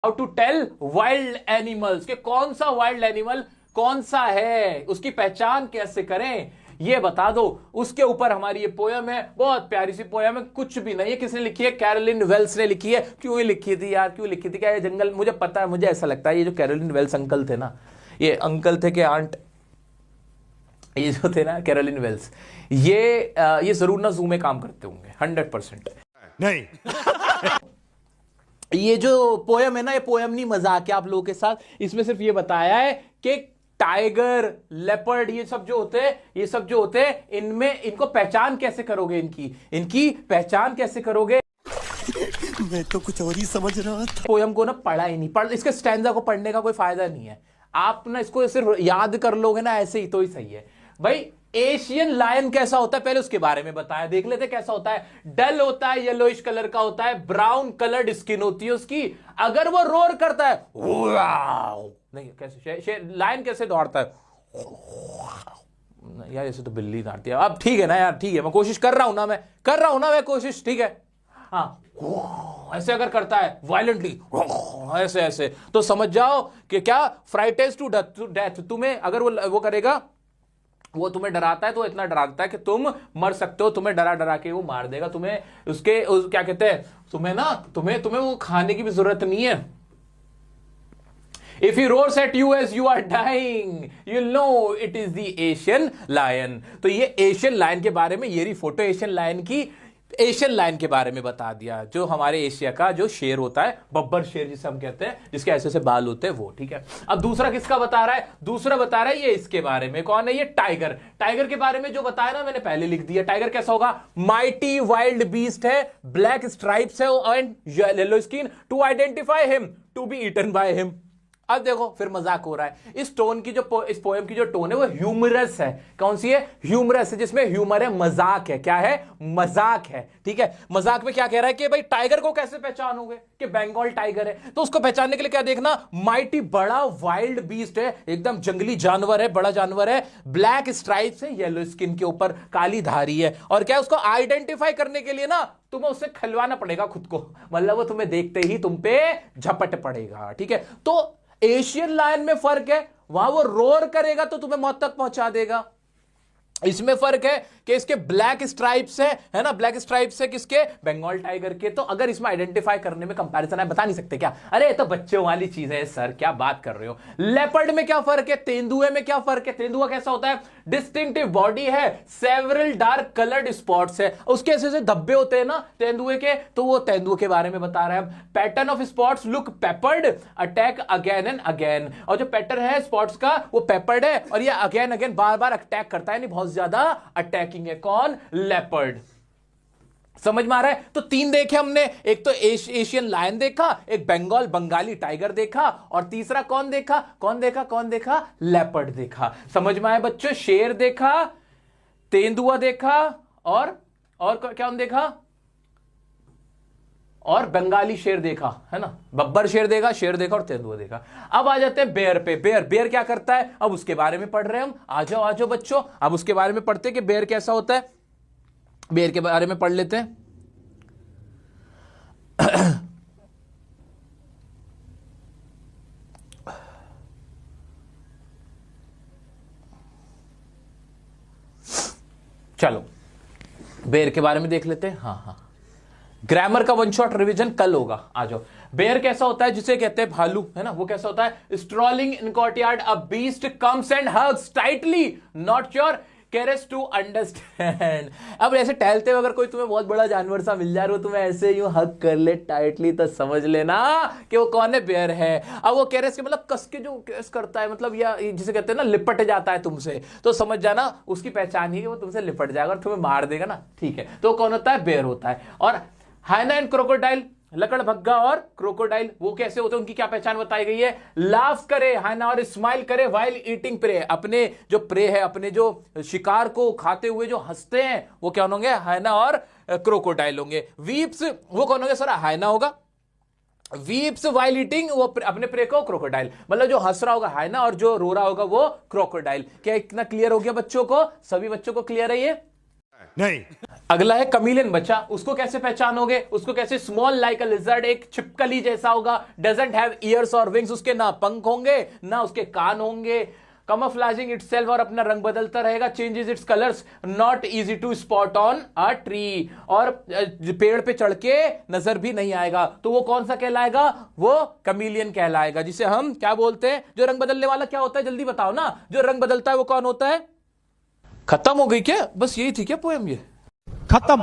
How to tell wild animals के कौन सा वाइल्ड एनिमल कौन सा है, उसकी पहचान कैसे करें ये बता दो। उसके ऊपर हमारी ये पोयम है, बहुत प्यारी सी पोयम है, कुछ भी नहीं है। किसने लिखी है? कैरोलिन वेल्स ने लिखी है। क्यों ये लिखी थी यार, क्यों लिखी थी? क्या ये जंगल, मुझे पता है, मुझे ऐसा लगता है ये जो कैरोलिन वेल्स अंकल थे ना, ये अंकल थे कि आंट, ये जो थे ना कैरोलिन वेल्स, ये जरूर ना जू में काम करते होंगे 100%। नहीं। ये जो पोयम है ना, ये पोयम नहीं, मजाक है आप लोगों के साथ। इसमें सिर्फ ये बताया है कि टाइगर, लेपर्ड, ये सब जो होते हैं इनमें, इनको पहचान कैसे करोगे, इनकी पहचान कैसे करोगे। मैं तो कुछ और ही समझ रहा था। पोयम को ना पढ़ा ही नहीं, इसके स्टैंजा को पढ़ने का कोई फायदा नहीं है। आप ना इसको सिर्फ याद कर लोगे ना ऐसे ही तो ही सही है भाई। एशियन लायन कैसा होता है पहले उसके बारे में बताया, देख लेते कैसा होता है। डल होता है, येलोइश कलर का होता है, ब्राउन कलर्ड स्किन होती है उसकी। अगर वो रोर करता है, नहीं कैसे लायन कैसे दौड़ता है यार, ऐसे तो बिल्ली दौड़ती है। अब ठीक है ना यार, ठीक है, मैं कोशिश कर रहा हूं ना मैं कोशिश, ठीक है। हाँ, ऐसे अगर करता है वायलेंटली, ऐसे तो समझ जाओ कि क्या, फ्राइटेज टू डेथ। तुम्हें अगर वो करेगा, वो तुम्हें डराता है तो इतना डराता है कि तुम मर सकते हो। तुम्हें डरा डरा के वो मार देगा तुम्हें। क्या कहते हैं, तुम्हें वो खाने की भी जरूरत नहीं है। If he roars at you as you are dying, you'll know it is the Asian lion। तो ये एशियन लायन के बारे में, ये रही फोटो एशियन लायन की। एशियन लायन के बारे में बता दिया, जो हमारे एशिया का जो शेर होता है, बब्बर शेर जिसे हम कहते हैं, जिसके ऐसे ऐसे बाल होते हैं वो, ठीक है। अब दूसरा किसका बता रहा है? दूसरा बता रहा है ये इसके बारे में। कौन है ये? टाइगर। टाइगर के बारे में जो बताया ना मैंने पहले लिख दिया। टाइगर कैसा होगा? माइटी वाइल्ड बीस्ट है, ब्लैक स्ट्राइप्स है and yellow skin, to identify him to be eaten by him. अब देखो फिर मजाक हो रहा है। इस पोएम की जो टोन है वो ह्यूमरस है। कौन सी है? ह्यूमरस है, जिसमें ह्यूमर है, मजाक है। क्या है? मजाक है, ठीक है। मजाक में क्या कह रहा है कि भाई टाइगर को कैसे पहचानोगे कि बंगाल टाइगर है? तो उसको पहचानने के लिए क्या देखना, माइटी बड़ा वाइल्ड बीस्ट है, एकदम जंगली जानवर है, बड़ा जानवर है, ब्लैक स्ट्राइप्स है, येलो स्किन के ऊपर काली धारी है। और क्या, उसको आइडेंटिफाई करने के लिए ना तुम्हें उससे खिलवाना पड़ेगा खुद को, मतलब वो तुम्हें देखते ही तुम पे झपट पड़ेगा, ठीक है। तो एशियन लायन में फर्क है, वहां वो रोर करेगा तो तुम्हें मौत तक पहुंचा देगा। इसमें फर्क है कि इसके ब्लैक स्ट्राइप्स है ना, ब्लैक स्ट्राइप्स है किसके? बंगाल टाइगर के। तो अगर इसमें आइडेंटिफाई करने में कंपैरिजन है, बता नहीं सकते क्या? अरे ये तो बच्चों वाली चीज है सर, क्या बात कर रहे हो। लेपर्ड में क्या फर्क है? तेंदुए में क्या फर्क है? तेंदुआ कैसा होता है? डिस्टिंक्टिव बॉडी है, सेवरल डार्क कलर्ड स्पॉट्स है, उसके ऐसे धब्बे होते हैं ना तेंदुए के, तो वो तेंदुए के बारे में बता रहे हैं। Pattern of spots look peppered, attack again and again. और जो पैटर्न है स्पॉट्स का वो पेपर्ड है और ये अगेन अगेन बार बार अटैक करता है, नहीं बहुत ज्यादा अटैकिंग है। कौन? लेपर्ड। समझ में आ रहा है? तो तीन देखे हमने, एक तो एशियन लायन देखा, एक बंगाली टाइगर देखा, और तीसरा कौन देखा? लेपर्ड देखा। समझ में आया बच्चों? शेर देखा, तेंदुआ देखा, और क्या देखा? और बंगाली शेर देखा, है ना, बब्बर शेर देखा, और तेंदुआ देखा। अब आ जाते हैं बेयर पे। बेयर क्या करता है? अब उसके बारे में पढ़ रहे हैं हम। आ जाओ बच्चों, अब उसके बारे में पढ़ते हैं कि बेयर कैसा होता है। बेयर के बारे में पढ़ लेते हैं। चलो बेयर के बारे में देख लेते हैं। हाँ, ग्रामर का वन शॉट रिवीजन कल होगा, आ जाओ। बेयर कैसा होता है? जिसे कहते हैं भालू, है ना, वो कैसा होता है? Strolling in courtyard, a beast comes and hugs tightly, not your caress to understand. अब ऐसे टहलते हुए अगर कोई तुम्हें बहुत बड़ा जानवर सा मिल जाए, वो तुम्हें ऐसे यूं हग कर ले टाइटली, तो समझ लेना कि वो कौन है? बेयर है। अब वो कैरेस के मतलब कस के जो कैरेस करता है, मतलब या जिसे कहते हैं ना लिपट जाता है तुमसे, तो समझ जाना उसकी पहचान ही है, वो तुमसे लिपट जाएगा और तुम्हें मार देगा ना, ठीक है। तो कौन होता है? बेयर होता है। और हाइना एंड क्रोकोडाइल, लकड़भग्गा और क्रोकोडाइल, वो कैसे होते हैं? उनकी क्या पहचान बताई गई है? लाफ करे हाइना और स्माइल करे वाइल ईटिंग प्रे। अपने जो प्रे है, अपने जो शिकार को खाते हुए जो हंसते हैं, वो क्या होंगे? हाइना और क्रोकोडाइल होंगे। वीप्स, वो कौन होंगे? सर हाइना होगा। वीप्स वाइल ईटिंग, वो अपने प्रे को क्रोकोडाइल, मतलब जो हंस रहा होगा हाइना और जो रो रहा होगा वो क्रोकोडाइल। क्या इतना क्लियर हो गया बच्चों को? सभी बच्चों को क्लियर है ये? नहीं। अगला है कमीलियन बच्चा, उसको कैसे पहचानोगे? उसको कैसे? स्मॉल लाइक अ लिजर्ड, एक छिपकली जैसा होगा, डजंट हैव ईयर्स और विंग्स, उसके ना पंख होंगे ना उसके कान होंगे, camouflaging itself और अपना रंग बदलता रहेगा, changes its colours, not easy to spot on a tree, और पेड़ पे चढ़ के नजर भी नहीं आएगा। तो वो कौन सा कहलाएगा? वो कमीलियन कहलाएगा, जिसे हम क्या बोलते हैं? जो रंग बदलने वाला क्या होता है, जल्दी बताओ ना, जो रंग बदलता है वो कौन होता है? खत्म हो गई क्या? बस यही थी क्या पोएम? ये खत्म।